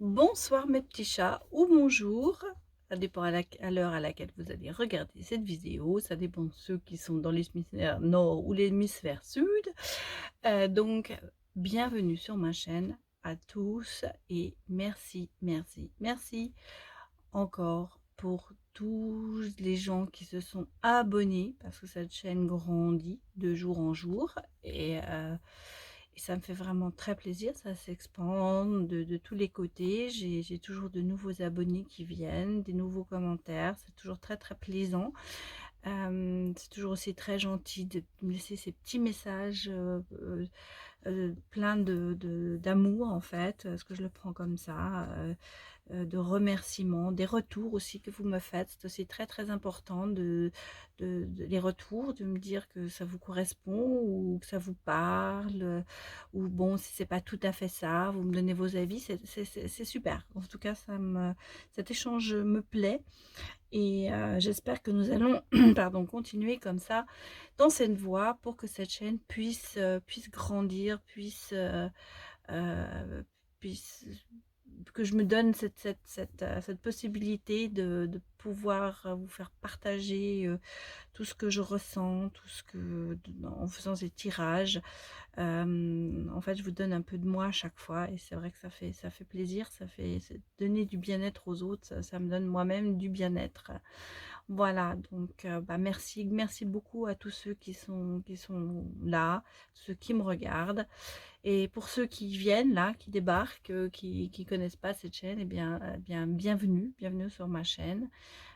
Bonsoir mes petits chats ou bonjour, ça dépend à l'heure à laquelle vous allez regarder cette vidéo, ça dépend de ceux qui sont dans l'hémisphère nord ou l'hémisphère sud. Donc bienvenue sur ma chaîne à tous et merci, merci, merci encore pour tous les gens qui se sont abonnés parce que cette chaîne grandit de jour en jour et ça me fait vraiment très plaisir, ça s'expande de tous les côtés. J'ai toujours de nouveaux abonnés qui viennent, des nouveaux commentaires, c'est toujours très très plaisant. C'est toujours aussi très gentil de me laisser ces petits messages plein d'amour en fait, parce que je le prends comme ça. De remerciements, des retours aussi que vous me faites. C'est aussi très, très important les retours, de me dire que ça vous correspond ou que ça vous parle, ou bon, si c'est pas tout à fait ça, vous me donnez vos avis, c'est super. En tout cas, cet échange me plaît et j'espère que nous allons pardon, continuer comme ça dans cette voie pour que cette chaîne puisse grandir, heu, puisse que je me donne cette possibilité de pouvoir, vous faire partager, tout ce que je ressens, tout ce que en faisant ces tirages. En fait, je vous donne un peu de moi à chaque fois et c'est vrai que ça fait plaisir, c'est donner du bien-être aux autres, ça me donne moi-même du bien-être. Voilà, donc bah, merci beaucoup à tous ceux qui sont là, ceux qui me regardent. Et pour ceux qui viennent là, qui débarquent, qui connaissent pas cette chaîne, eh bien bienvenue sur ma chaîne.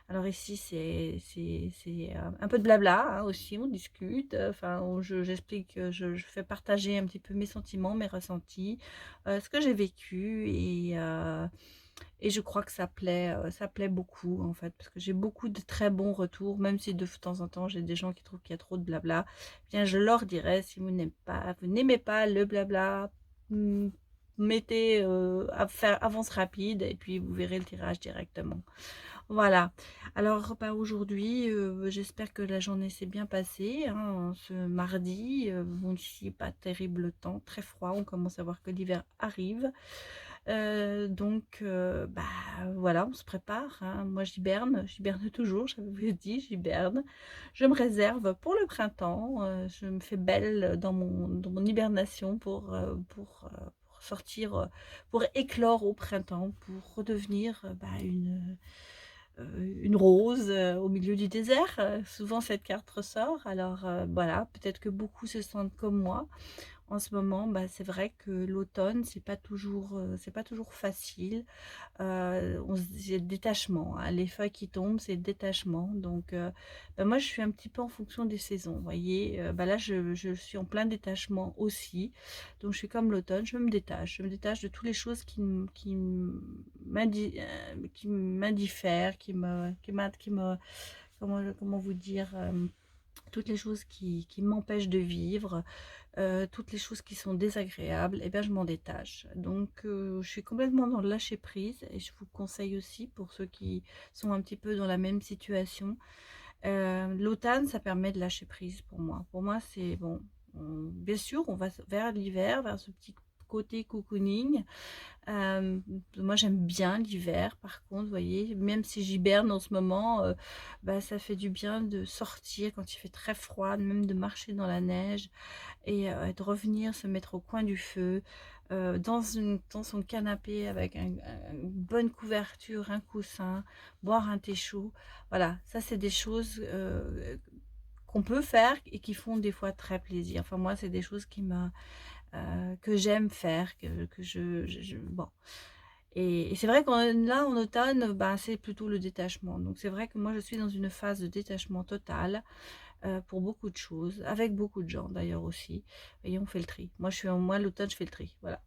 Alors ici c'est un peu de blabla, hein, aussi, on discute, enfin j'explique, je fais partager un petit peu mes sentiments, mes ressentis, ce que j'ai vécu et je crois que ça plaît beaucoup en fait, parce que j'ai beaucoup de très bons retours, même si de temps en temps j'ai des gens qui trouvent qu'il y a trop de blabla. Eh bien je leur dirais: «Si vous n'aimez pas le blabla, mmh, mettez, à faire avance rapide et puis vous verrez le tirage directement». Voilà. Alors, bah, aujourd'hui, j'espère que la journée s'est bien passée, hein, ce mardi. Bon, ici, pas terrible temps, très froid. On commence à voir que l'hiver arrive. Donc, bah, voilà, on se prépare, hein. Moi, j'hiberne toujours, j'avais vous dit, j'hiberne. Je me réserve pour le printemps, je me fais belle dans mon hibernation pour sortir, pour éclore au printemps, pour redevenir, bah, une rose, au milieu du désert, souvent cette carte ressort. Alors, voilà, peut-être que beaucoup se sentent comme moi. En ce moment, bah, c'est vrai que l'automne, c'est pas toujours facile. On se dit c'est le détachement, hein, les feuilles qui tombent, c'est le détachement. Donc, bah, moi, je suis un petit peu en fonction des saisons, vous voyez? Bah, là, je suis en plein détachement aussi. Donc je suis comme l'automne, je me détache. Je me détache de toutes les choses qui m'indiffèrent, qui me comment vous dire? Toutes les choses qui m'empêchent de vivre, toutes les choses qui sont désagréables, et bien je m'en détache. Donc je suis complètement dans le lâcher prise et je vous conseille aussi pour ceux qui sont un petit peu dans la même situation. L'automne, ça permet de lâcher prise pour moi. Pour moi, c'est bon, bien sûr, on va vers l'hiver, vers ce petit côté cocooning. Moi, j'aime bien l'hiver, par contre, vous voyez, même si j'hiberne en ce moment, bah, ça fait du bien de sortir quand il fait très froid, même de marcher dans la neige et de revenir se mettre au coin du feu, dans son canapé avec une bonne couverture, un coussin, boire un thé chaud. Voilà, ça, c'est des choses, qu'on peut faire et qui font des fois très plaisir. Enfin, moi, c'est des choses que j'aime faire, que je bon. Et c'est vrai en automne, bah, c'est plutôt le détachement. Donc c'est vrai que moi, je suis dans une phase de détachement total, pour beaucoup de choses, avec beaucoup de gens d'ailleurs aussi. Et on fait le tri. Moi, l'automne, je fais le tri, voilà.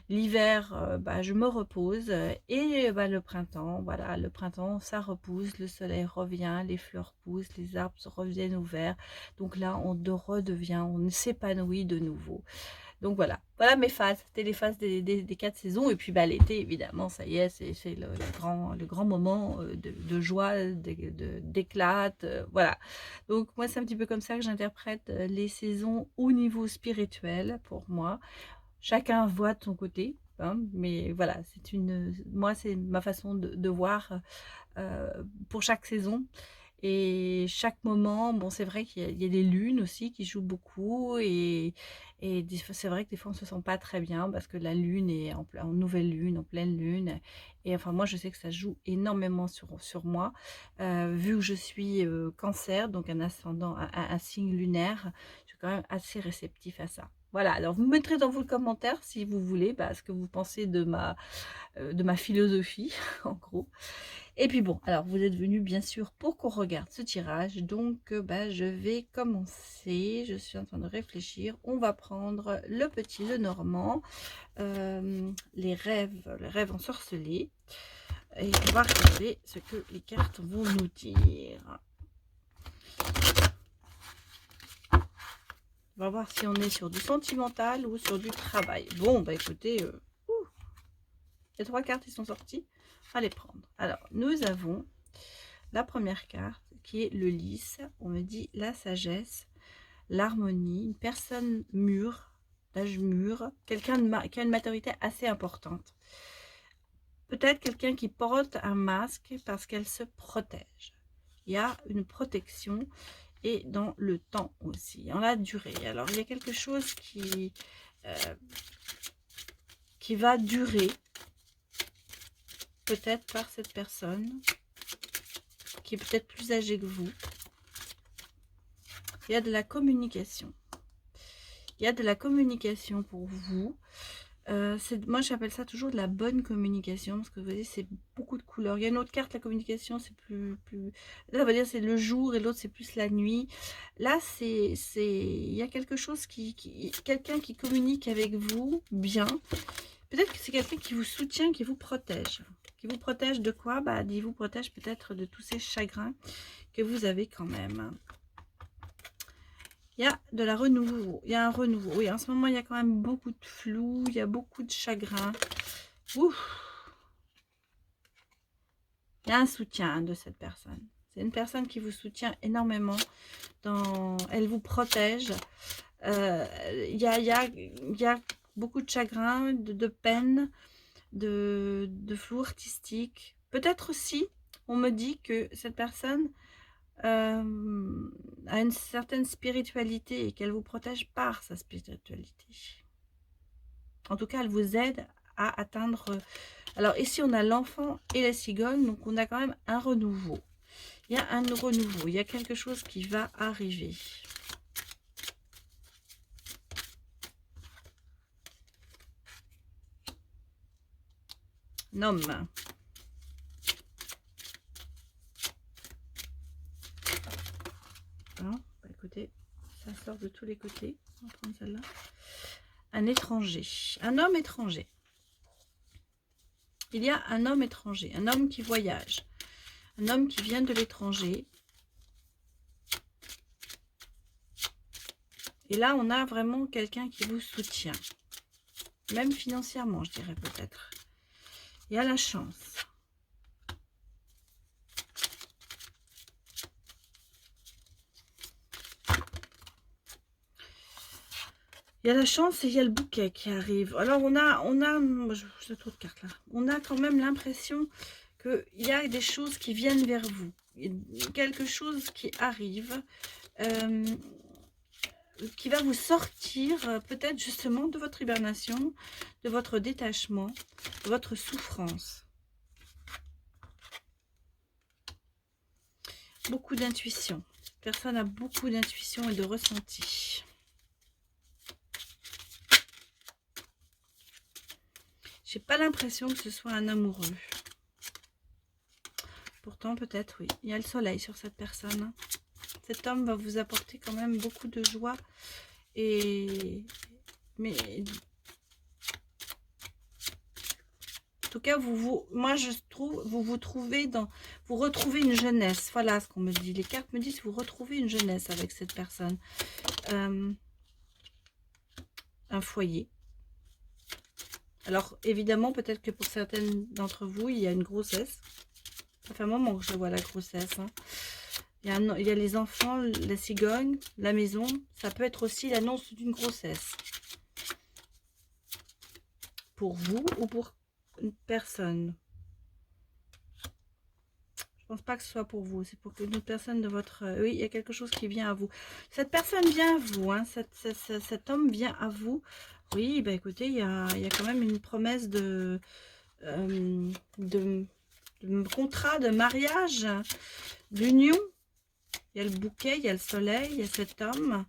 L'hiver, bah, je me repose, et bah, le printemps, voilà, le printemps, ça repousse, le soleil revient, les fleurs poussent, les arbres reviennent au vert. Donc là, on s'épanouit de nouveau. Donc voilà mes phases, c'était les phases des 4 saisons et puis, bah, l'été évidemment, ça y est, c'est le grand moment, de joie, d'éclate, voilà. Donc moi, c'est un petit peu comme ça que j'interprète, les saisons au niveau spirituel pour moi. Chacun voit de son côté, hein, mais voilà, moi, c'est ma façon de voir pour chaque saison. Et chaque moment, bon, c'est vrai qu'il y a les lunes aussi qui jouent beaucoup et des fois c'est vrai que des fois on se sent pas très bien parce que la lune est en nouvelle lune, en pleine lune et enfin moi je sais que ça joue énormément sur moi. Vu que je suis, Cancer, donc un ascendant, un signe lunaire, je suis quand même assez réceptif à ça. Voilà, alors vous me mettrez dans vos commentaires si vous voulez, bah, ce que vous pensez de ma philosophie en gros. Et puis bon, alors vous êtes venu bien sûr pour qu'on regarde ce tirage, donc bah, je vais commencer, je suis en train de réfléchir. On va prendre le petit Lenormand, les rêves ensorcelés, et on va regarder ce que les cartes vont nous dire. On va voir si on est sur du sentimental ou sur du travail. Bon, bah écoutez, les 3 cartes qui sont sorties, on va les prendre. Alors, nous avons la première carte qui est le lys. On me dit la sagesse, l'harmonie, une personne mûre, d'âge mûr, quelqu'un qui a une maturité assez importante. Peut-être quelqu'un qui porte un masque parce qu'elle se protège. Il y a une protection et dans le temps aussi, en la durée. Alors, il y a quelque chose qui va durer, peut-être par cette personne, qui est peut-être plus âgée que vous. Il y a de la communication. Il y a de la communication pour vous. Moi, j'appelle ça toujours de la bonne communication, parce que vous voyez, c'est beaucoup de couleurs. Il y a une autre carte, la communication, c'est plus... Là, on va dire c'est le jour, et l'autre, c'est plus la nuit. Là, il y a quelque chose quelqu'un qui communique avec vous bien. Peut-être que c'est quelqu'un qui vous soutient, qui vous protège. Qui vous protège de quoi? Bah, il vous protège peut-être de tous ces chagrins que vous avez quand même. Il y a de la renouveau, il y a un renouveau. Oui, en ce moment, il y a quand même beaucoup de flou, il y a beaucoup de chagrin. Ouf. Il y a un soutien de cette personne. C'est une personne qui vous soutient énormément. Elle vous protège. Il y a beaucoup de chagrin, de peine, de flou artistique. Peut-être aussi, on me dit que cette personne a une certaine spiritualité et qu'elle vous protège par sa spiritualité. En tout cas, elle vous aide à atteindre... Alors ici, on a l'enfant et la cigogne, donc on a quand même un renouveau. Il y a un renouveau, il y a quelque chose qui va arriver. Un homme. Bah, écoutez, ça sort de tous les côtés. On va prendre celle-là. Un étranger. Un homme étranger. Il y a un homme étranger. Un homme qui voyage. Un homme qui vient de l'étranger. Et là, on a vraiment quelqu'un qui vous soutient. Même financièrement, je dirais peut-être. Il y a la chance. Il y a la chance et il y a le bouquet qui arrive. Alors, j'ai trop de cartes là. On a quand même l'impression qu'il y a des choses qui viennent vers vous. Quelque chose qui arrive, qui va vous sortir peut-être justement de votre hibernation, de votre détachement, de votre souffrance. Beaucoup d'intuition. Personne a beaucoup d'intuition et de ressenti. J'ai pas l'impression que ce soit un amoureux. Pourtant, peut-être, oui. Il y a le soleil sur cette personne. Cet homme va vous apporter quand même beaucoup de joie. Mais en tout cas, moi, je trouve, vous retrouvez une jeunesse. Voilà ce qu'on me dit. Les cartes me disent que vous retrouvez une jeunesse avec cette personne. Un foyer. Alors, évidemment, peut-être que pour certaines d'entre vous, il y a une grossesse. Ça fait un moment que je vois la grossesse. Hein. Il y a les enfants, la cigogne, la maison. Ça peut être aussi l'annonce d'une grossesse. pour vous ou pour une personne. Je pense pas que ce soit pour vous, c'est pour une autre personne de votre... oui, il y a quelque chose qui vient à vous. Cette personne vient à vous, hein, cet homme vient à vous. Oui, bah écoutez, il y a quand même une promesse de contrat, de mariage, d'union. Il y a le bouquet, il y a le soleil, il y a cet homme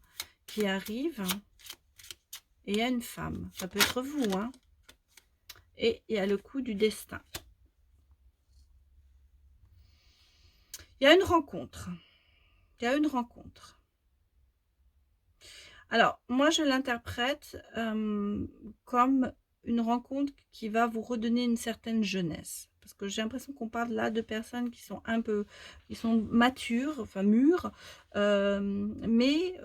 qui arrive. Et il y a une femme. Ça peut être vous, hein. Et il y a le coup du destin. Il y a une rencontre. Il y a une rencontre. Alors, moi, je l'interprète comme une rencontre qui va vous redonner une certaine jeunesse. Parce que j'ai l'impression qu'on parle là de personnes qui sont un peu, qui sont matures, enfin mûres, mais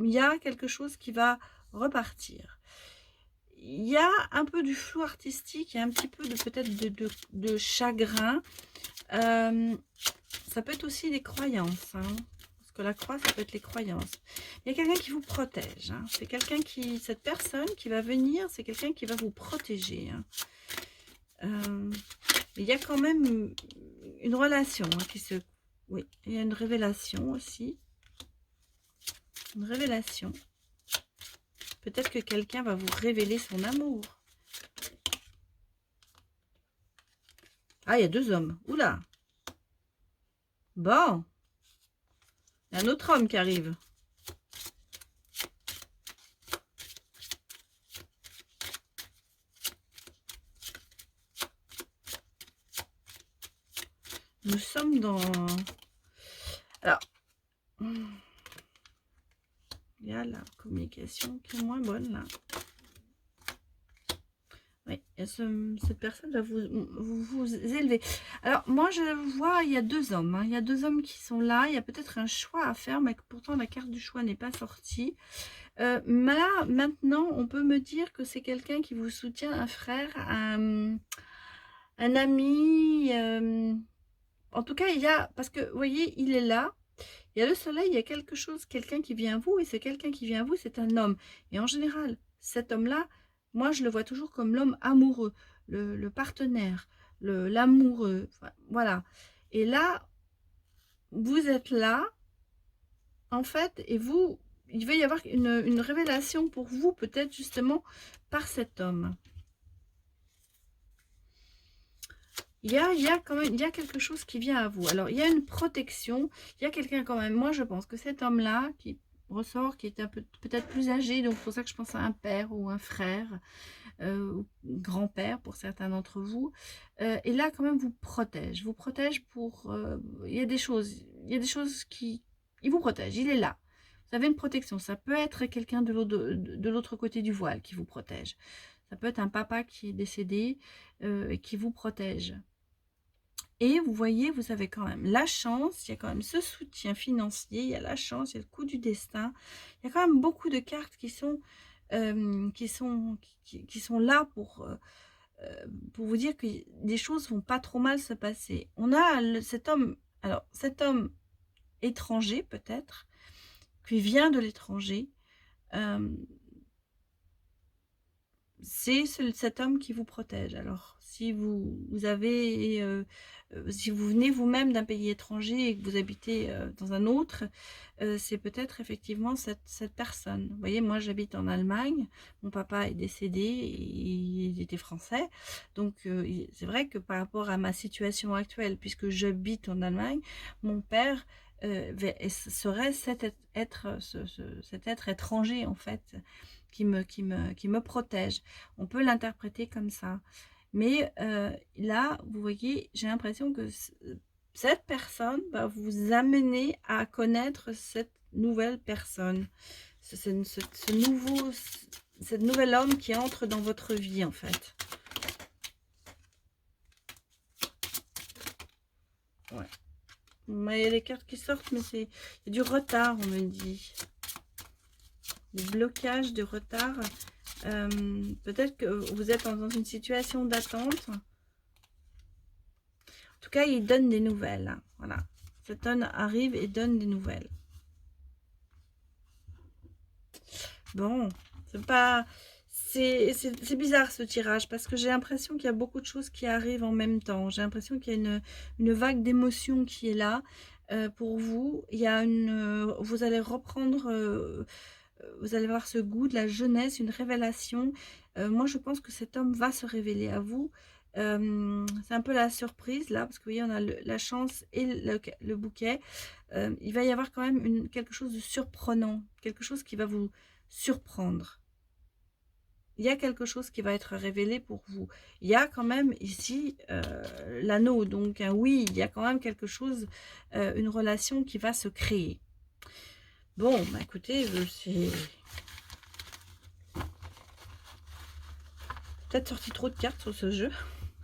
il y a quelque chose qui va repartir. Il y a un peu du flou artistique, il y a un petit peu de peut-être de chagrin. Ça peut être aussi des croyances, hein. Parce que la croix, ça peut être les croyances. Il y a quelqu'un qui vous protège, hein. C'est quelqu'un qui, cette personne qui va venir, c'est quelqu'un qui va vous protéger, hein. Il y a quand même une relation, hein, qui se... Oui, il y a une révélation aussi. Une révélation. Peut-être que quelqu'un va vous révéler son amour. Ah, il y a deux hommes. Oula. Bon. Il y a un autre homme qui arrive. Nous sommes dans... Alors, il y a la communication qui est moins bonne là. Oui, cette personne va vous élever. Alors, moi, je vois, il y a deux hommes. Hein. Il y a deux hommes qui sont là. Il y a peut-être un choix à faire, mais pourtant, la carte du choix n'est pas sortie. Mais là, maintenant, on peut me dire que c'est quelqu'un qui vous soutient, un frère, un ami. En tout cas, il y a... Parce que, vous voyez, il est là. Il y a le soleil, il y a quelque chose, quelqu'un qui vient à vous, et c'est quelqu'un qui vient à vous, c'est un homme. Et en général, cet homme-là, moi, je le vois toujours comme l'homme amoureux, le partenaire, l'amoureux, enfin, voilà. Et là, vous êtes là, en fait, et vous, il va y avoir une révélation pour vous, peut-être justement, par cet homme. Il y a quand même, il y a quelque chose qui vient à vous. Alors, il y a une protection, il y a quelqu'un quand même. Moi, je pense que cet homme-là, qui ressort, qui est un peu peut-être plus âgé, donc c'est pour ça que je pense à un père ou un frère, ou grand-père pour certains d'entre vous, et là, quand même, vous protège pour... il y a des choses qui... Il vous protège, il est là. Vous avez une protection. Ça peut être quelqu'un de l'autre côté du voile qui vous protège. Ça peut être un papa qui est décédé et qui vous protège. Et vous voyez, vous avez quand même la chance, il y a quand même ce soutien financier, il y a la chance, il y a le coup du destin. Il y a quand même beaucoup de cartes qui sont là pour vous dire que les choses vont pas trop mal se passer. On a cet homme, alors cet homme étranger peut-être, qui vient de l'étranger, c'est cet homme qui vous protège. Alors, si vous avez, si vous venez vous-même d'un pays étranger et que vous habitez dans un autre, c'est peut-être effectivement cette personne. Vous voyez, moi j'habite en Allemagne, mon papa est décédé, il était français, donc c'est vrai que par rapport à ma situation actuelle, puisque j'habite en Allemagne, mon père serait cet être étranger en fait, qui me protège. On peut l'interpréter comme ça. Mais là, vous voyez, j'ai l'impression que cette personne va vous amener à connaître cette nouvelle personne. Ce nouvel homme qui entre dans votre vie, en fait. Ouais. Mais il y a des cartes qui sortent, mais il y a du retard, on me dit. Des blocages, du retard. Peut-être que vous êtes dans une situation d'attente. En tout cas, il donne des nouvelles. Hein. Voilà. Cet homme arrive et donne des nouvelles. Bon, c'est bizarre ce tirage parce que j'ai l'impression qu'il y a beaucoup de choses qui arrivent en même temps. J'ai l'impression qu'il y a une vague d'émotions qui est là pour vous. Il y a vous allez reprendre, vous allez avoir ce goût de la jeunesse, une révélation. Moi, je pense que cet homme va se révéler à vous. C'est un peu la surprise là, parce que vous voyez, on a la chance et le bouquet. Il va y avoir quand même quelque chose de surprenant, quelque chose qui va vous surprendre. Il y a quelque chose qui va être révélé pour vous. Il y a quand même ici l'anneau, donc oui, il y a quand même quelque chose, une relation qui va se créer. Bon, bah écoutez, c'est peut-être sorti trop de cartes sur ce jeu.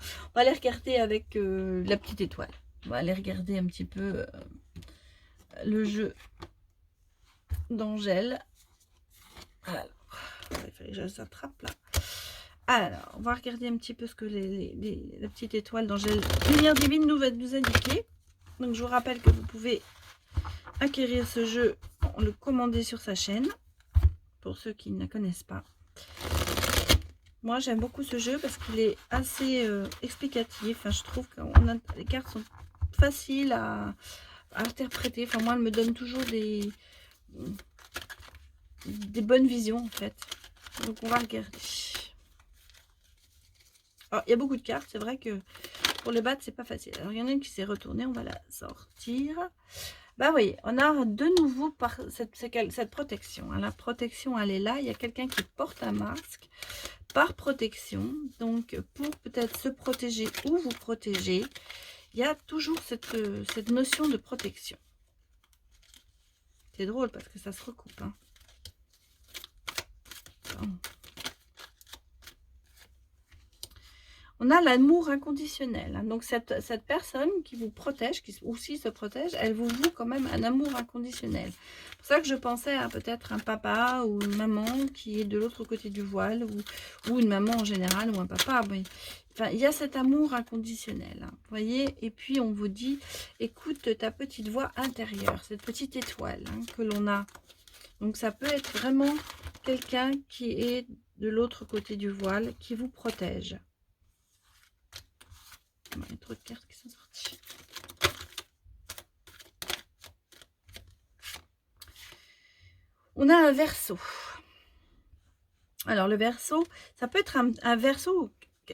On va aller regarder avec la petite étoile. On va aller regarder un petit peu le jeu d'Angèle. Alors, il fallait que je les attrape là. Alors, on va regarder un petit peu ce que la petite étoile d'Angèle Lumière Divine nous va nous indiquer. Donc, je vous rappelle que vous pouvez acquérir ce jeu, le commander sur sa chaîne, pour ceux qui ne la connaissent pas. Moi, j'aime beaucoup ce jeu parce qu'il est assez explicatif. Enfin, je trouve que les cartes sont faciles à interpréter. Enfin, moi, elle me donne toujours des bonnes visions, en fait. Donc, on va regarder. Alors, il y a beaucoup de cartes. C'est vrai que pour les battre, c'est pas facile. Alors, il y en a une qui s'est retournée. On va la sortir. Bah oui, on a de nouveau cette protection. La protection, elle est là. Il y a quelqu'un qui porte un masque par protection. Donc, pour peut-être se protéger ou vous protéger, il y a toujours cette notion de protection. C'est drôle parce que ça se recoupe. Hein. On a l'amour inconditionnel. Hein. Donc, cette personne qui vous protège, qui aussi se protège, elle vous voue quand même un amour inconditionnel. C'est pour ça que je pensais à peut-être un papa ou une maman qui est de l'autre côté du voile, ou une maman en général, ou un papa. Mais, enfin, il y a cet amour inconditionnel. Hein, vous voyez. Et puis, on vous dit, écoute ta petite voix intérieure, cette petite étoile hein, que l'on a. Donc, ça peut être vraiment quelqu'un qui est de l'autre côté du voile, qui vous protège. Il y a trop de cartes qui sont sorties. On a un Verseau. Alors le Verseau, ça peut être un Verseau.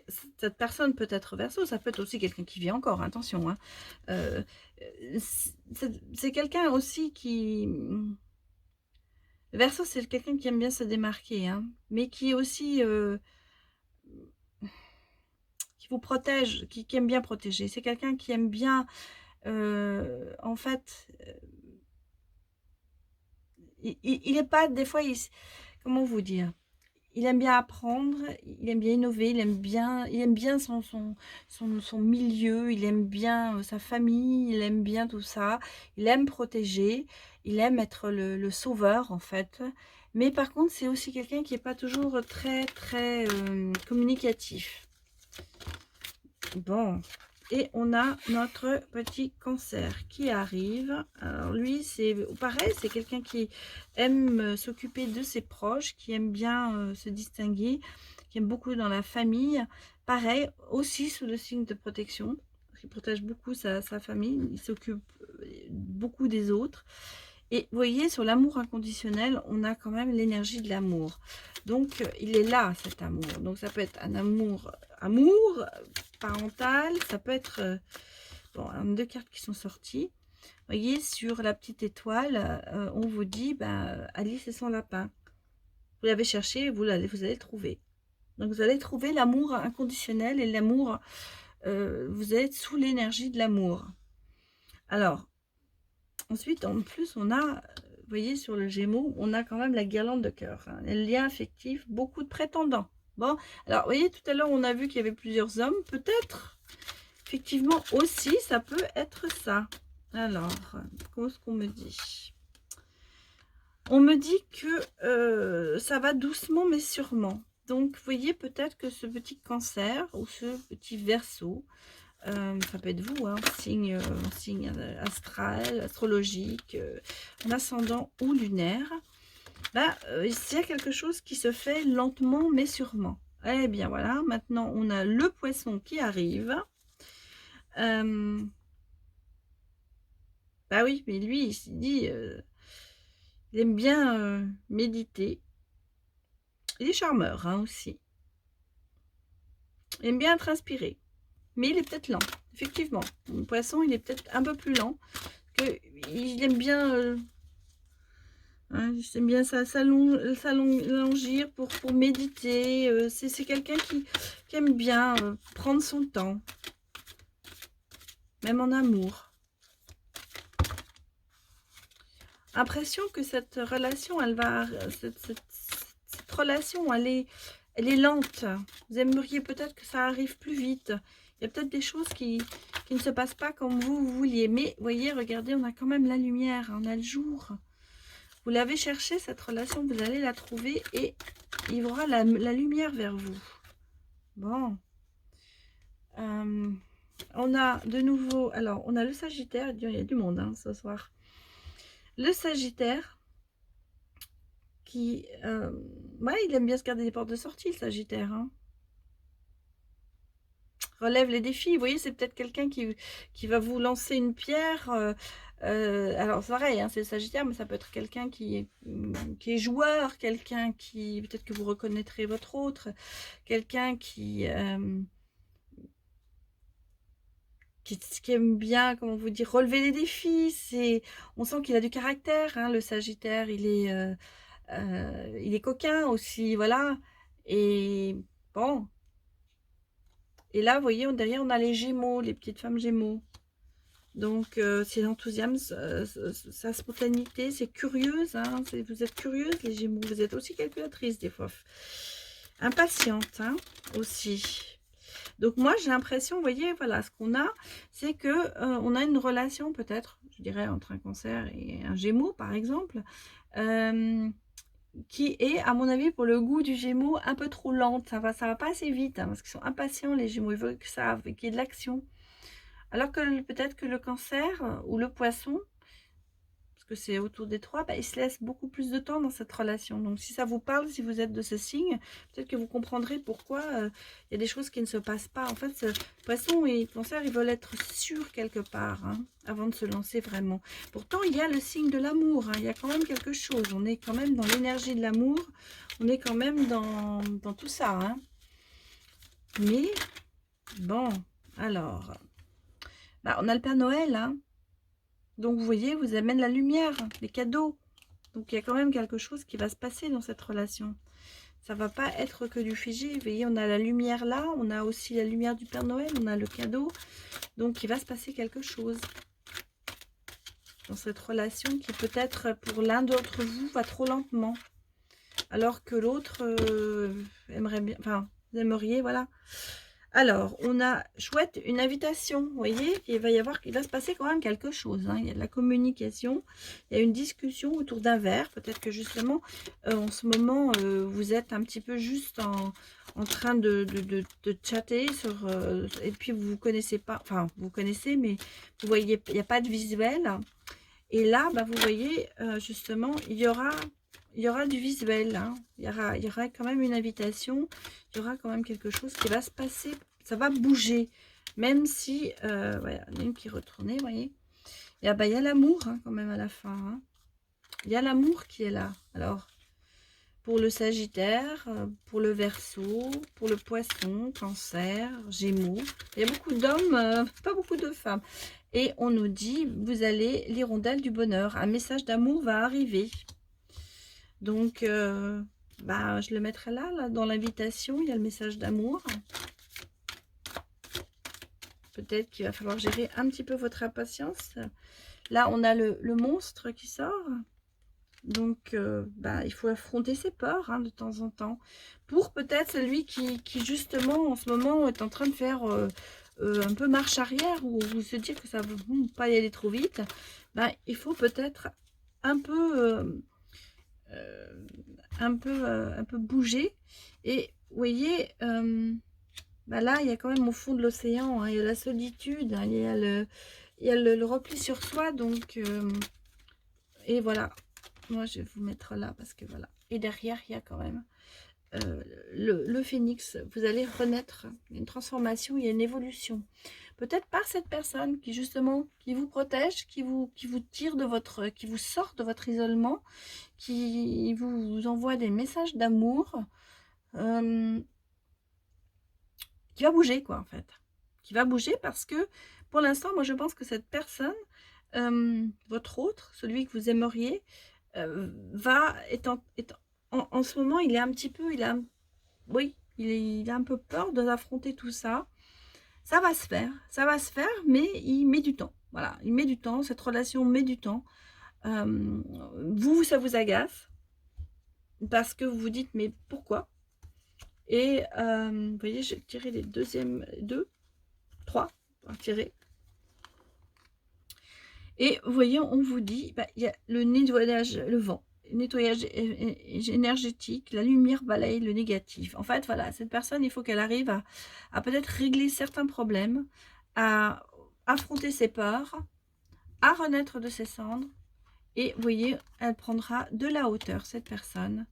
Cette personne peut être Verseau, ça peut être aussi quelqu'un qui vit encore, attention. Hein. C'est quelqu'un aussi qui... Le Verseau, c'est quelqu'un qui aime bien se démarquer, hein, mais qui est aussi... qui vous protège, qui aime bien protéger. C'est quelqu'un qui aime bien... en fait... il n'est pas... Des fois, comment vous dire? Il aime bien apprendre, il aime bien innover, il aime bien son milieu, il aime bien sa famille, il aime bien tout ça, il aime protéger, il aime être le sauveur en fait. Mais par contre, c'est aussi quelqu'un qui n'est pas toujours très communicatif. Bon, et on a notre petit Cancer qui arrive. Alors lui, c'est pareil, c'est quelqu'un qui aime s'occuper de ses proches, qui aime bien se distinguer, qui aime beaucoup dans la famille. Pareil, aussi sous le signe de protection. Il protège beaucoup sa famille, il s'occupe beaucoup des autres. Et vous voyez, sur l'amour inconditionnel, on a quand même l'énergie de l'amour. Donc, il est là, cet amour. Donc, ça peut être un amour parental. Ça peut être... bon, deux cartes qui sont sorties. Vous voyez, sur la petite étoile, on vous dit, Alice et son lapin. Vous l'avez cherché, vous allez le trouver. Donc, vous allez trouver l'amour inconditionnel et l'amour... vous êtes sous l'énergie de l'amour. Alors... Ensuite, en plus, on a, vous voyez, sur le Gémeaux, on a quand même la guirlande de cœur. Hein, les liens affectifs, beaucoup de prétendants. Bon, alors, vous voyez, tout à l'heure, on a vu qu'il y avait plusieurs hommes. Peut-être, effectivement, aussi, ça peut être ça. Alors, qu'est-ce qu'on me dit? On me dit que ça va doucement, mais sûrement. Donc, vous voyez, peut-être que ce petit Cancer ou ce petit Verseau, ça peut être vous, hein, signe astral, astrologique, en ascendant ou lunaire. Là, il y a quelque chose qui se fait lentement mais sûrement. Eh bien voilà, maintenant on a le poisson qui arrive. Hem, Bah oui, mais lui, il s'est dit, il aime bien, méditer. Il est charmeur, hein, aussi. Il aime bien être inspiré, mais il est peut-être lent, effectivement. Le poisson, il est peut-être un peu plus lent, qu'il aime bien, hein, il aime bien s'allongir pour méditer. C'est quelqu'un qui aime bien prendre son temps, même en amour. Impression que cette relation, cette relation, elle est lente. Vous aimeriez peut-être que ça arrive plus vite. Il y a peut-être des choses qui ne se passent pas comme vous vouliez. Mais, vous voyez, regardez, on a quand même la lumière, on a le jour. Vous l'avez cherché, cette relation, vous allez la trouver et il y aura la lumière vers vous. Bon. On a de nouveau, alors, on a le Sagittaire, il y a du monde hein, ce soir. Le Sagittaire, qui, ouais, il aime bien se garder des portes de sortie, le Sagittaire, hein. Relève les défis, vous voyez, c'est peut-être quelqu'un qui va vous lancer une pierre. Alors, c'est pareil, hein, c'est le Sagittaire, mais ça peut être quelqu'un qui est joueur, quelqu'un qui, peut-être que vous reconnaîtrez votre autre, quelqu'un qui aime bien, comment vous dire, relever les défis. On sent qu'il a du caractère, hein, le Sagittaire, il est coquin aussi, voilà. Et bon, et là, vous voyez, derrière, on a les Gémeaux, les petites femmes Gémeaux. Donc, c'est l'enthousiasme, sa spontanéité, c'est curieuse, hein, vous êtes curieuse, les Gémeaux. Vous êtes aussi calculatrice, des fois. Impatiente, hein, aussi. Donc, moi, j'ai l'impression, vous voyez, voilà, ce qu'on a, c'est que on a une relation, peut-être, je dirais, entre un Cancer et un Gémeaux, par exemple, qui est, à mon avis, pour le goût du Gémeaux, un peu trop lente. Ça va pas assez vite, hein, parce qu'ils sont impatients, les Gémeaux. Ils veulent qu'il y ait de l'action. Alors que peut-être que le Cancer ou le Poisson, parce que c'est autour des trois, bah, ils se laissent beaucoup plus de temps dans cette relation. Donc, si ça vous parle, si vous êtes de ce signe, peut-être que vous comprendrez pourquoi il y a des choses qui ne se passent pas. En fait, Poisson et Cancer, ils veulent être sûrs quelque part, hein, avant de se lancer vraiment. Pourtant, il y a le signe de l'amour, hein, il y a quand même quelque chose. On est quand même dans l'énergie de l'amour, on est quand même dans tout ça. Hein. Mais, bon, alors, bah, on a le Père Noël, hein. Donc, vous voyez, vous amène la lumière, les cadeaux. Donc, il y a quand même quelque chose qui va se passer dans cette relation. Ça va pas être que du figé. Vous voyez, on a la lumière là. On a aussi la lumière du Père Noël. On a le cadeau. Donc, il va se passer quelque chose dans cette relation qui peut-être pour l'un d'entre vous va trop lentement. Alors que l'autre aimerait bien... Enfin, vous aimeriez, voilà. Alors, on a chouette une invitation, vous voyez, il va se passer quand même quelque chose. Hein. Il y a de la communication, il y a une discussion autour d'un verre. Peut-être que justement, en ce moment, vous êtes un petit peu juste en train de chatter sur, et puis vous connaissez pas, enfin, vous connaissez, mais vous voyez, il n'y a pas de visuel. Et là, bah, vous voyez, justement, il y aura du visuel, hein. Il y aura quand même une invitation, il y aura quand même quelque chose qui va se passer, ça va bouger, même si, voilà, il y en a une qui est retournée, vous voyez. Et bah, il y a l'amour hein, quand même à la fin. Hein. Il y a l'amour qui est là. Alors, pour le Sagittaire, pour le Verseau, pour le Poisson, Cancer, Gémeaux, il y a beaucoup d'hommes, pas beaucoup de femmes. Et on nous dit, vous allez l'hirondelle du bonheur, un message d'amour va arriver. Donc, bah, je le mettrai là dans l'invitation, il y a le message d'amour. Peut-être qu'il va falloir gérer un petit peu votre impatience. Là, on a le monstre qui sort. Donc, bah, il faut affronter ses peurs hein, de temps en temps. Pour peut-être celui qui, justement, en ce moment, est en train de faire un peu marche arrière ou se dire que ça ne va pas y aller trop vite, bah, il faut peut-être un peu... un peu bouger. Et vous voyez, bah là, il y a quand même au fond de l'océan, hein, il y a la solitude, hein, il y a le repli sur soi. Donc, et voilà. Moi, je vais vous mettre là parce que voilà. Et derrière, il y a quand même le phénix. Vous allez renaître. Il y a une transformation, il y a une évolution. Peut-être par cette personne qui justement, qui vous protège, qui vous tire de votre, qui vous sort de votre isolement, qui vous envoie des messages d'amour, qui va bouger quoi en fait. Qui va bouger parce que pour l'instant, moi je pense que cette personne, votre autre, celui que vous aimeriez, en ce moment, il est un petit peu, oui, il a un peu peur d'affronter tout ça. Ça va se faire, mais il met du temps. Voilà, il met du temps, cette relation met du temps. Vous, ça vous agace parce que vous vous dites, mais pourquoi? Et vous voyez, j'ai tiré les deux, trois, à tirer. Et vous voyez, on vous dit, bah, il y a le nettoyage, le vent, nettoyage énergétique, la lumière balaye le négatif. En fait, voilà, cette personne, il faut qu'elle arrive à peut-être régler certains problèmes, à affronter ses peurs, à renaître de ses cendres. Et vous voyez, elle prendra de la hauteur, cette personne,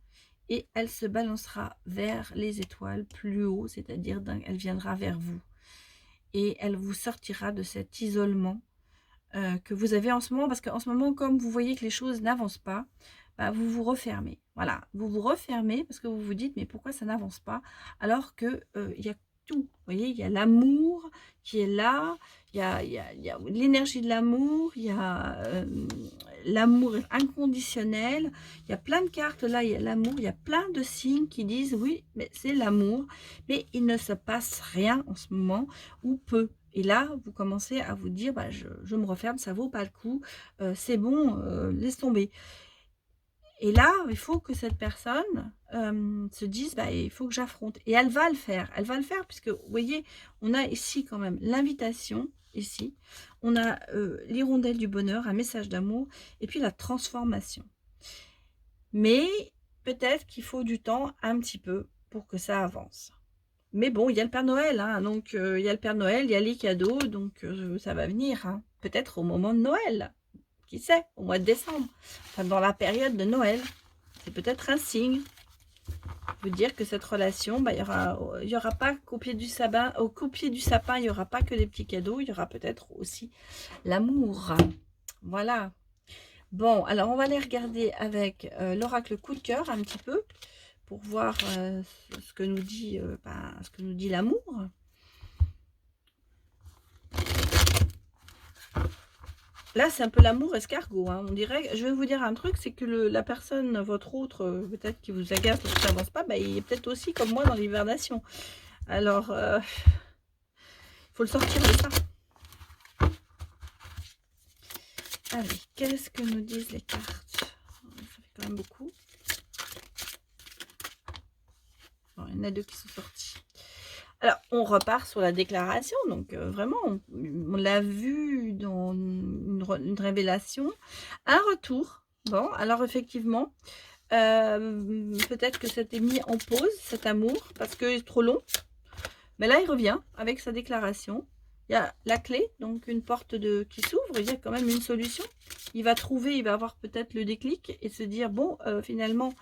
et elle se balancera vers les étoiles plus haut, c'est-à-dire elle viendra vers vous. Et elle vous sortira de cet isolement que vous avez en ce moment, parce qu'en ce moment, comme vous voyez que les choses n'avancent pas, bah, vous vous refermez. Voilà, vous vous refermez parce que vous vous dites, mais pourquoi ça n'avance pas? Alors que il y a tout, vous voyez, il y a l'amour qui est là, il y a l'énergie de l'amour, il y a l'amour inconditionnel, il y a plein de cartes là, il y a l'amour, il y a plein de signes qui disent, oui, mais c'est l'amour, mais il ne se passe rien en ce moment, ou peu. Et là, vous commencez à vous dire, bah, je me referme, ça vaut pas le coup, c'est bon, laisse tomber. Et là, il faut que cette personne se dise, bah, il faut que j'affronte. Et elle va le faire. Elle va le faire puisque, vous voyez, on a ici quand même l'invitation, ici. On a l'hirondelle du bonheur, un message d'amour, et puis la transformation. Mais peut-être qu'il faut du temps un petit peu pour que ça avance. Mais bon, il y a le Père Noël, hein, donc il y a le Père Noël, il y a les cadeaux, donc ça va venir, hein. Peut-être au moment de Noël, qui sait, au mois de décembre, enfin dans la période de Noël. C'est peut-être un signe, veut dire que cette relation, bah, il y aura pas qu'au pied du sapin, il n'y aura pas que les petits cadeaux, il y aura peut-être aussi l'amour. Voilà. Bon, alors on va aller regarder avec l'oracle coup de cœur un petit peu, pour voir ce que nous dit l'amour. Là, c'est un peu l'amour escargot, hein. On dirait, je vais vous dire un truc, c'est que la personne, votre autre, peut-être qui vous agace parce que ça n'avance pas, bah, il est peut-être aussi comme moi dans l'hibernation. Alors, il faut le sortir de ça. Allez, qu'est-ce que nous disent les cartes? Ça fait quand même beaucoup. Bon, il y en a deux qui sont sortis. Alors, on repart sur la déclaration. Donc, vraiment, on l'a vu dans une révélation. Un retour. Bon, alors effectivement, peut-être que c'était mis en pause, cet amour, parce que c'est trop long. Mais là, il revient avec sa déclaration. Il y a la clé, donc une porte qui s'ouvre. Il y a quand même une solution. Il va trouver, il va avoir peut-être le déclic et se dire, bon, finalement,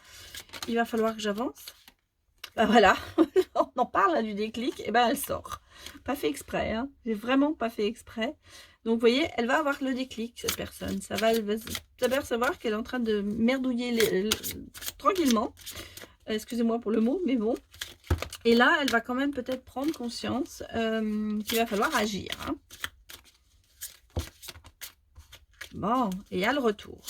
il va falloir que j'avance. Ben voilà, on en parle là, du déclic, et ben elle sort. Pas fait exprès, hein. J'ai vraiment pas fait exprès. Donc vous voyez, elle va avoir le déclic, cette personne. Elle va s'apercevoir qu'elle est en train de merdouiller tranquillement. Excusez-moi pour le mot, mais bon. Et là, elle va quand même peut-être prendre conscience qu'il va falloir agir, hein. Bon, et il y a le retour.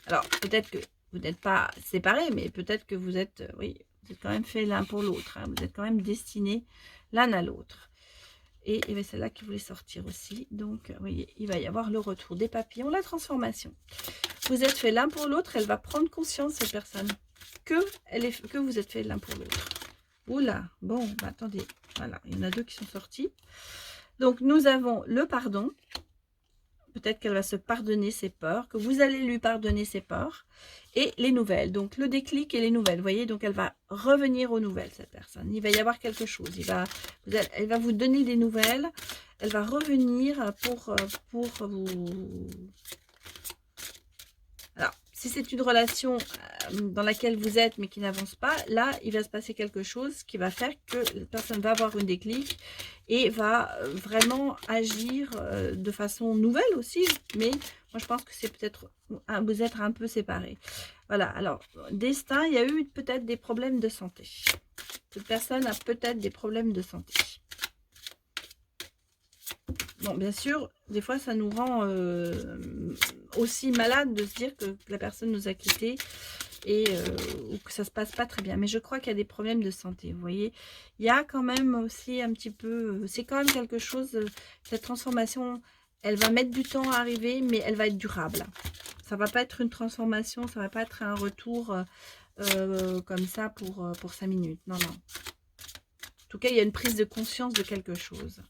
Alors, peut-être que vous n'êtes pas séparés, mais peut-être que vous êtes, oui, vous êtes quand même fait l'un pour l'autre, hein. Vous êtes quand même destinés l'un à l'autre. Et c'est là qu'il voulait sortir aussi. Donc, vous voyez, il va y avoir le retour des papillons, la transformation. Vous êtes fait l'un pour l'autre, elle va prendre conscience, cette personne, que vous êtes fait l'un pour l'autre. Oula, bon, bah, attendez, voilà, il y en a deux qui sont sortis. Donc, nous avons le pardon. Peut-être qu'elle va se pardonner ses peurs, que vous allez lui pardonner ses peurs, et les nouvelles. Donc, le déclic et les nouvelles. Vous voyez, donc elle va revenir aux nouvelles, cette personne. Il va y avoir quelque chose. Elle va vous donner des nouvelles. Elle va revenir pour vous... Si c'est une relation dans laquelle vous êtes mais qui n'avance pas, là, il va se passer quelque chose qui va faire que la personne va avoir une déclic et va vraiment agir de façon nouvelle aussi. Mais moi, je pense que c'est peut-être vous être un peu séparés. Voilà, alors, destin, il y a eu peut-être des problèmes de santé. Cette personne a peut-être des problèmes de santé. Bon, bien sûr, des fois, ça nous rend aussi malade de se dire que la personne nous a quittés et ou que ça se passe pas très bien. Mais je crois qu'il y a des problèmes de santé, vous voyez. Il y a quand même aussi un petit peu, c'est quand même quelque chose, cette transformation, elle va mettre du temps à arriver, mais elle va être durable. Ça va pas être une transformation, ça va pas être un retour comme ça pour 5 minutes. Non, non. En tout cas, il y a une prise de conscience de quelque chose.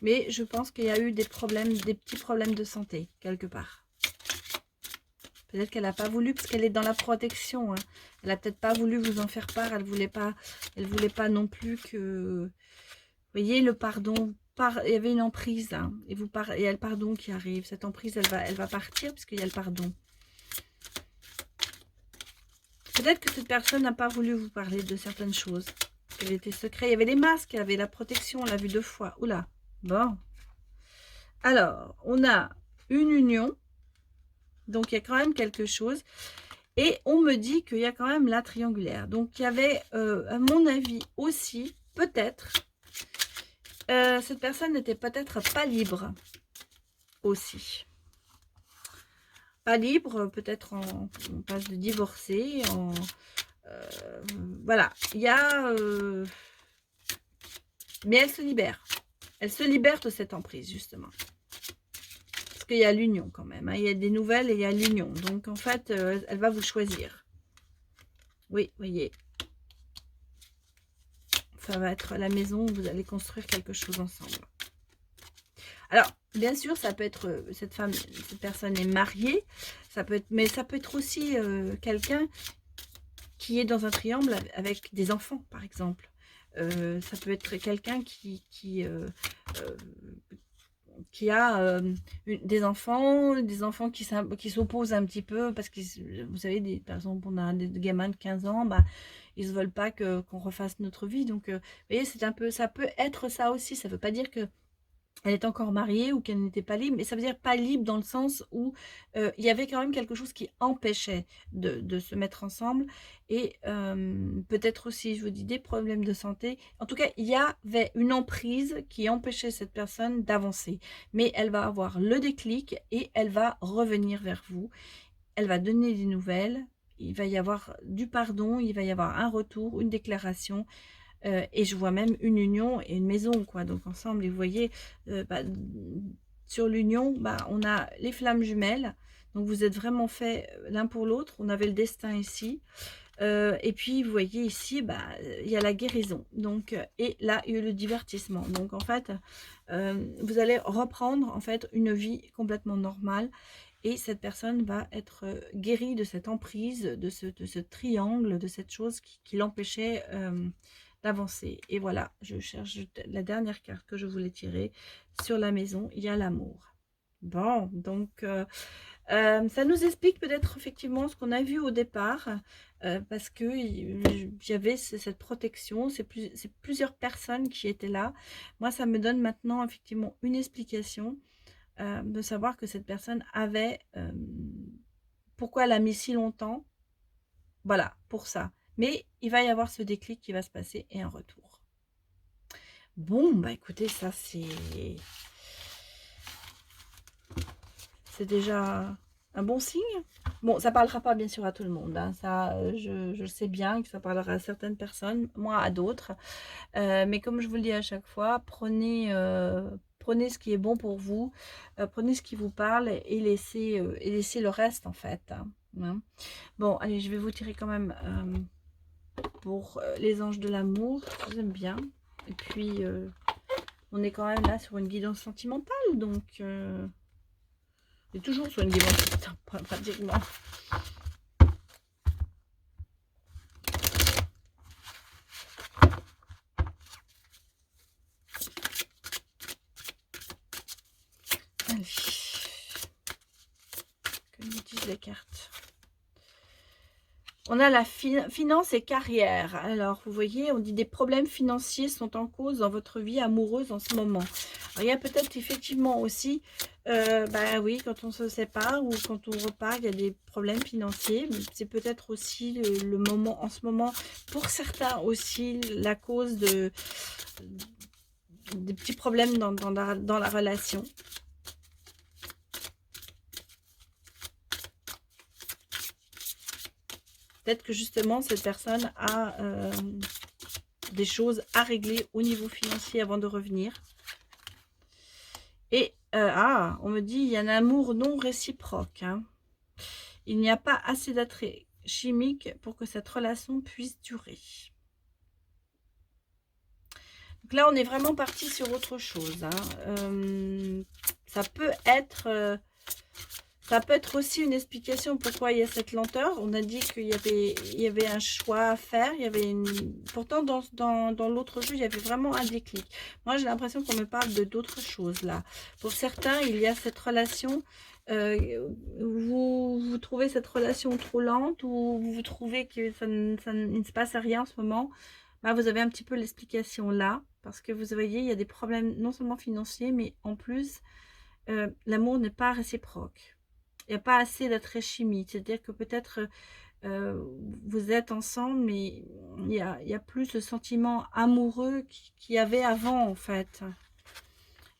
Mais je pense qu'il y a eu des problèmes, des petits problèmes de santé, quelque part. Peut-être qu'elle n'a pas voulu, parce qu'elle est dans la protection. Hein. Elle n'a peut-être pas voulu vous en faire part. Elle voulait pas non plus que... Vous voyez, le pardon. Il y avait une emprise. Hein, et il y a le pardon qui arrive. Cette emprise, elle va partir, puisqu'il y a le pardon. Peut-être que cette personne n'a pas voulu vous parler de certaines choses. Elle était secret. Il y avait les masques, il y avait la protection. On l'a vu 2 fois. Oula. Bon. Alors, on a une union. Donc, il y a quand même quelque chose. Et on me dit qu'il y a quand même la triangulaire. Donc, il y avait, à mon avis aussi, peut-être, cette personne n'était peut-être pas libre aussi. Pas libre, peut-être on passe de divorcer. Voilà, il y a... mais elle se libère. Elle se libère de cette emprise, justement. Parce qu'il y a l'union quand même. Hein. Il y a des nouvelles et il y a l'union. Donc, en fait, elle va vous choisir. Oui, voyez. Ça va être la maison où vous allez construire quelque chose ensemble. Alors, bien sûr, ça peut être, cette personne est mariée. Ça peut être, mais ça peut être aussi quelqu'un qui est dans un triangle avec des enfants, par exemple. Ça peut être quelqu'un qui a des enfants qui s'opposent un petit peu parce que vous savez, par exemple, on a des gamins de 15 ans, bah, ils ne veulent pas qu'on refasse notre vie. Donc, vous voyez, c'est un peu, ça peut être ça aussi. Ça ne veut pas dire que elle est encore mariée ou qu'elle n'était pas libre, mais ça veut dire pas libre dans le sens où il y avait quand même quelque chose qui empêchait de se mettre ensemble et peut-être aussi, je vous dis, des problèmes de santé. En tout cas, il y avait une emprise qui empêchait cette personne d'avancer. Mais elle va avoir le déclic et elle va revenir vers vous. Elle va donner des nouvelles. Il va y avoir du pardon, il va y avoir un retour, une déclaration. Et je vois même une union et une maison, quoi. Donc ensemble, et vous voyez, sur l'union, bah, on a les flammes jumelles. Donc vous êtes vraiment faits l'un pour l'autre. On avait le destin ici. Et puis vous voyez ici, bah, il y a la guérison. Donc, et là, il y a eu le divertissement. Donc en fait, vous allez reprendre en fait une vie complètement normale. Et cette personne va être guérie de cette emprise, de ce triangle, de cette chose qui l'empêchait d'avancer. Et voilà, je cherche la dernière carte que je voulais tirer. Sur la maison, il y a l'amour. Bon, donc ça nous explique peut-être effectivement ce qu'on a vu au départ, parce que j'avais cette protection, c'est plusieurs personnes qui étaient là. Moi, ça me donne maintenant effectivement une explication de savoir que cette personne avait... pourquoi elle a mis si longtemps? Voilà, pour ça. Mais il va y avoir ce déclic qui va se passer et un retour. Bon, bah écoutez, ça c'est déjà un bon signe. Bon, ça parlera pas bien sûr à tout le monde. Hein. Ça, je sais bien que ça parlera à certaines personnes, moi à d'autres. Mais comme je vous le dis à chaque fois, prenez ce qui est bon pour vous, prenez ce qui vous parle et laissez le reste en fait. Hein. Bon, allez, je vais vous tirer quand même pour les anges de l'amour. Je vous aime bien. Et puis, on est quand même là sur une guidance sentimentale, donc on est toujours sur une guidance sentimentale pratiquement. disent les cartes? On a la finance et carrière. Alors, vous voyez, on dit des problèmes financiers sont en cause dans votre vie amoureuse en ce moment. Alors, il y a peut-être effectivement aussi, bah oui, quand on se sépare ou quand on repart, il y a des problèmes financiers. C'est peut-être aussi le moment, en ce moment, pour certains aussi, la cause des petits problèmes dans la relation. Peut-être que justement, cette personne a des choses à régler au niveau financier avant de revenir. Et, on me dit, il y a un amour non réciproque. Hein. Il n'y a pas assez d'attrait chimique pour que cette relation puisse durer. Donc là, on est vraiment parti sur autre chose. Hein. Ça peut être... ça peut être aussi une explication pourquoi il y a cette lenteur. On a dit qu'il y avait un choix à faire. Il y avait Pourtant, dans l'autre jeu, il y avait vraiment un déclic. Moi, j'ai l'impression qu'on me parle de d'autres choses là. Pour certains, il y a cette relation. Vous trouvez cette relation trop lente ou vous trouvez que il ne se passe rien en ce moment. Bah, vous avez un petit peu l'explication là. Parce que vous voyez, il y a des problèmes non seulement financiers, mais en plus, l'amour n'est pas réciproque. Il n'y a pas assez d'attrait chimique. C'est-à-dire que peut-être vous êtes ensemble, mais il y a plus le sentiment amoureux qu'il y avait avant, en fait.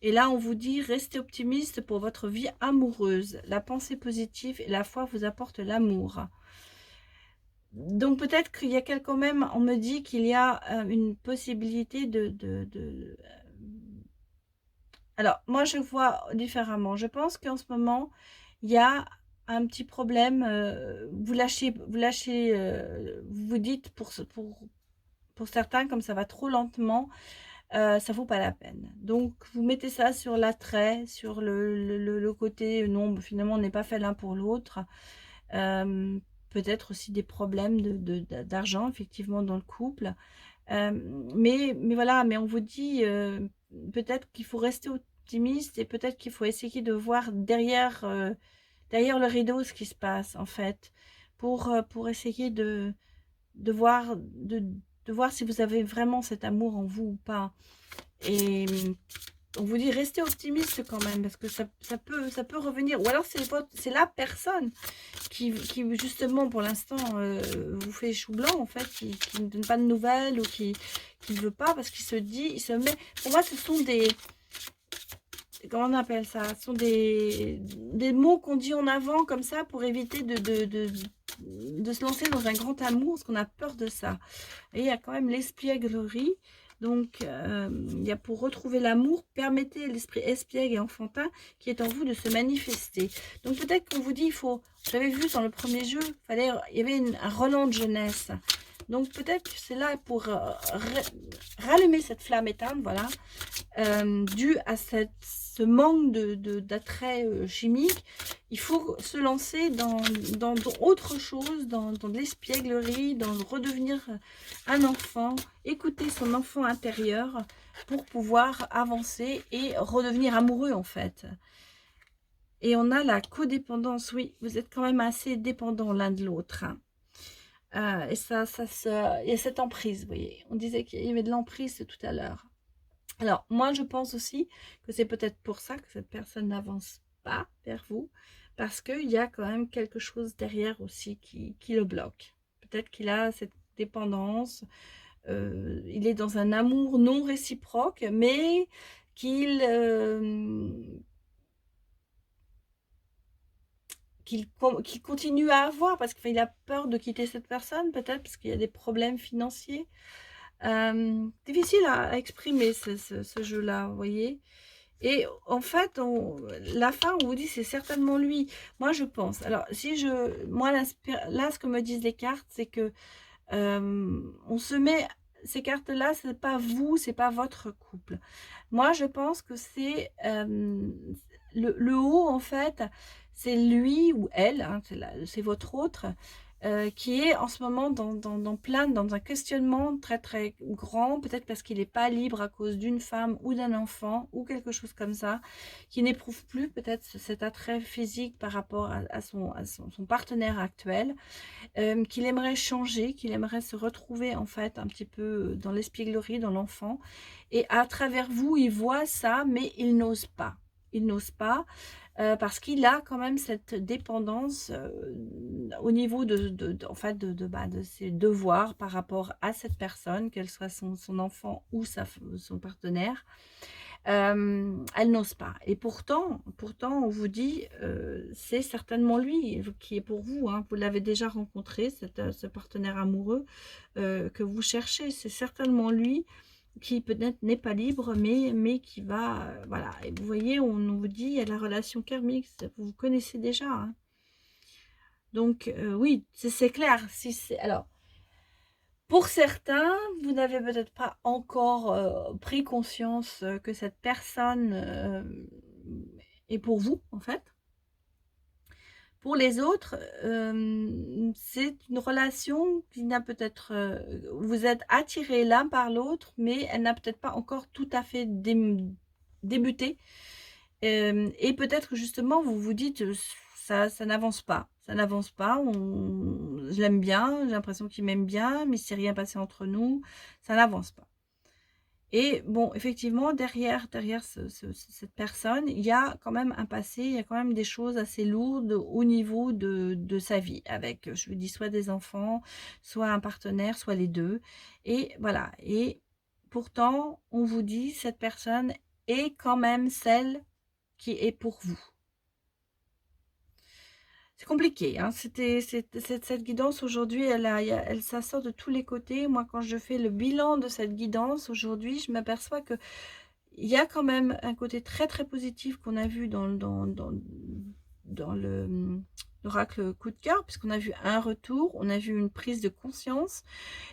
Et là, on vous dit, restez optimiste pour votre vie amoureuse. La pensée positive et la foi vous apportent l'amour. Donc peut-être qu'il y a quand même, on me dit qu'il y a une possibilité Alors, moi, je vois différemment. Je pense qu'en ce moment, il y a un petit problème. Vous vous dites pour certains, comme ça va trop lentement, ça vaut pas la peine. Donc, vous mettez ça sur l'attrait, sur le côté, non, finalement, on n'est pas fait l'un pour l'autre. Peut-être aussi des problèmes d'argent, effectivement, dans le couple. Mais voilà, mais on vous dit peut-être qu'il faut rester optimiste et peut-être qu'il faut essayer de voir derrière, derrière le rideau ce qui se passe, en fait, pour essayer de voir si vous avez vraiment cet amour en vous ou pas. Et on vous dit restez optimiste quand même parce que ça peut revenir. Ou alors c'est la personne qui justement pour l'instant vous fait chou blanc en fait, qui ne donne pas de nouvelles ou qui ne veut pas parce qu'il se dit, il se met. Pour moi, ce sont des, comment on appelle ça? Ce sont des mots qu'on dit en avant comme ça pour éviter de se lancer dans un grand amour parce qu'on a peur de ça. Et il y a quand même l'espièglerie. Donc, il y a pour retrouver l'amour, permettez l'esprit espiègle et enfantin qui est en vous de se manifester. Donc, peut-être qu'on vous dit, il faut, j'avais vu dans le premier jeu, il y avait un relent de jeunesse. Donc, peut-être que c'est là pour rallumer cette flamme éteinte, voilà, dû à ce manque d'attrait chimique. Il faut se lancer dans autre chose, dans de l'espièglerie, dans redevenir un enfant, écouter son enfant intérieur pour pouvoir avancer et redevenir amoureux en fait. Et on a la codépendance, oui, vous êtes quand même assez dépendants l'un de l'autre. Hein. Et il y a cette emprise, vous voyez. On disait qu'il y avait de l'emprise tout à l'heure. Alors, moi, je pense aussi que c'est peut-être pour ça que cette personne n'avance pas vers vous, parce qu'il y a quand même quelque chose derrière aussi qui le bloque. Peut-être qu'il a cette dépendance, il est dans un amour non réciproque, mais qu'il continue à avoir, parce qu'il a peur de quitter cette personne, peut-être parce qu'il y a des problèmes financiers. Difficile à exprimer ce jeu-là, vous voyez. Et en fait, la fin, on vous dit, c'est certainement lui. Moi, je pense. Alors, moi, là, ce que me disent les cartes, c'est que on se met, ces cartes-là, c'est pas vous, c'est pas votre couple. Moi, je pense que c'est le haut, en fait, c'est lui ou elle, hein, c'est votre autre, qui est en ce moment dans un questionnement très très grand, peut-être parce qu'il n'est pas libre à cause d'une femme ou d'un enfant ou quelque chose comme ça, qui n'éprouve plus peut-être cet attrait physique par rapport à son partenaire actuel, qu'il aimerait changer, qu'il aimerait se retrouver en fait un petit peu dans l'espièglerie, dans l'enfant. Et à travers vous, il voit ça, mais il n'ose pas. Il n'ose pas parce qu'il a quand même cette dépendance au niveau en fait, de ses devoirs par rapport à cette personne, qu'elle soit son enfant ou son partenaire. Elle n'ose pas. Et pourtant, on vous dit, c'est certainement lui qui est pour vous, hein. Vous l'avez déjà rencontré, ce partenaire amoureux que vous cherchez. C'est certainement lui qui peut-être n'est pas libre, mais qui va, voilà. Et vous voyez, on vous dit, il y a la relation karmique, vous connaissez déjà, hein. Donc, oui, c'est clair. Alors, pour certains, vous n'avez peut-être pas encore pris conscience que cette personne est pour vous, en fait. Pour les autres, c'est une relation qui n'a peut-être, vous êtes attirés l'un par l'autre, mais elle n'a peut-être pas encore tout à fait débuté. Et peut-être que justement, vous vous dites, ça n'avance pas. Ça n'avance pas, je l'aime bien, j'ai l'impression qu'il m'aime bien, mais il ne s'est rien passé entre nous, ça n'avance pas. Et bon, effectivement, derrière cette personne, il y a quand même un passé, il y a quand même des choses assez lourdes au niveau de sa vie, avec, je vous dis, soit des enfants, soit un partenaire, soit les deux. Et voilà. Et pourtant, on vous dit, cette personne est quand même celle qui est pour vous. C'est compliqué, hein. Cette guidance aujourd'hui, ça sort de tous les côtés. Moi, quand je fais le bilan de cette guidance aujourd'hui, je m'aperçois que il y a quand même un côté très très positif qu'on a vu dans l'oracle coup de cœur, puisqu'on a vu un retour, on a vu une prise de conscience.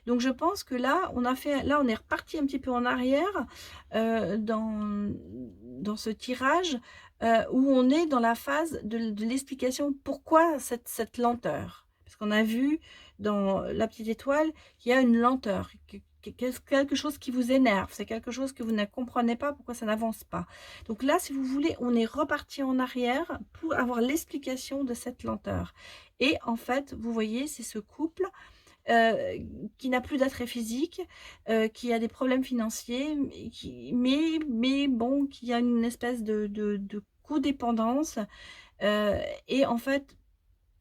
Donc je pense que là, on est reparti un petit peu en arrière dans ce tirage où on est dans la phase de l'explication pourquoi cette lenteur. Parce qu'on a vu dans la petite étoile qu'il y a une lenteur, quelque chose qui vous énerve, c'est quelque chose que vous ne comprenez pas pourquoi ça n'avance pas. Donc là, si vous voulez, on est reparti en arrière pour avoir l'explication de cette lenteur. Et en fait, vous voyez, c'est ce couple qui n'a plus d'attrait physique, qui a des problèmes financiers, mais bon, qui a une espèce de codépendance, et en fait,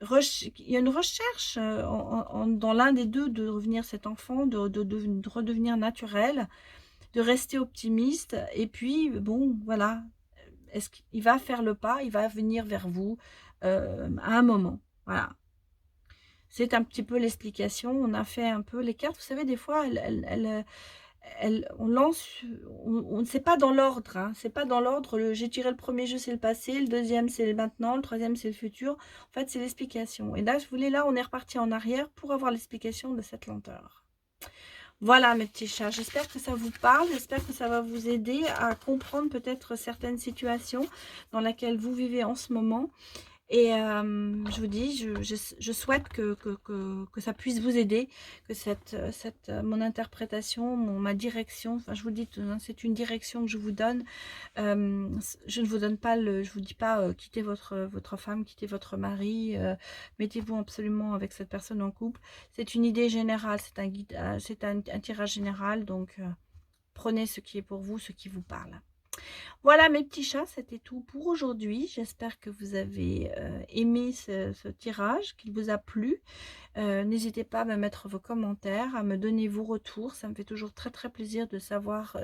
il y a une recherche dans l'un des deux de revenir cet enfant, de redevenir naturel, de rester optimiste. Et puis, bon, voilà, est-ce qu'il va faire le pas, il va venir vers vous à un moment, voilà. C'est un petit peu l'explication. On a fait un peu les cartes. Vous savez, des fois, on lance, on c'est pas dans l'ordre, hein. C'est pas dans l'ordre. J'ai tiré le premier jeu, c'est le passé. Le deuxième, c'est le maintenant. Le troisième, c'est le futur. En fait, c'est l'explication. Et là, on est reparti en arrière pour avoir l'explication de cette lenteur. Voilà, mes petits chats. J'espère que ça vous parle. J'espère que ça va vous aider à comprendre peut-être certaines situations dans lesquelles vous vivez en ce moment. Et je vous dis, je souhaite que ça puisse vous aider, que mon interprétation, ma direction, enfin je vous dis, hein, c'est une direction que je vous donne. Je ne vous donne pas je vous dis pas quittez votre femme, quittez votre mari, mettez-vous absolument avec cette personne en couple. C'est une idée générale, c'est un guide, c'est un tirage général, donc prenez ce qui est pour vous, ce qui vous parle. Voilà mes petits chats, c'était tout pour aujourd'hui. J'espère que vous avez aimé ce tirage, qu'il vous a plu. N'hésitez pas à me mettre vos commentaires, à me donner vos retours. Ça me fait toujours très très plaisir de savoir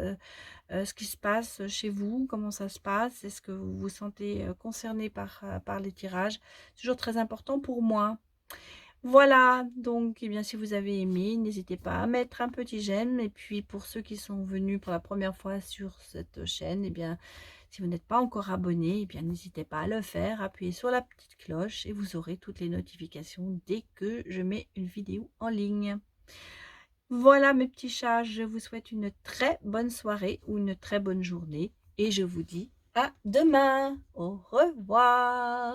ce qui se passe chez vous, comment ça se passe. Est-ce que vous vous sentez concerné par les tirages? C'est toujours très important pour moi. Voilà, donc eh bien, si vous avez aimé, n'hésitez pas à mettre un petit j'aime. Et puis pour ceux qui sont venus pour la première fois sur cette chaîne, eh bien, si vous n'êtes pas encore abonné, eh bien, n'hésitez pas à le faire. Appuyez sur la petite cloche et vous aurez toutes les notifications dès que je mets une vidéo en ligne. Voilà mes petits chats, je vous souhaite une très bonne soirée ou une très bonne journée. Et je vous dis à demain. Au revoir.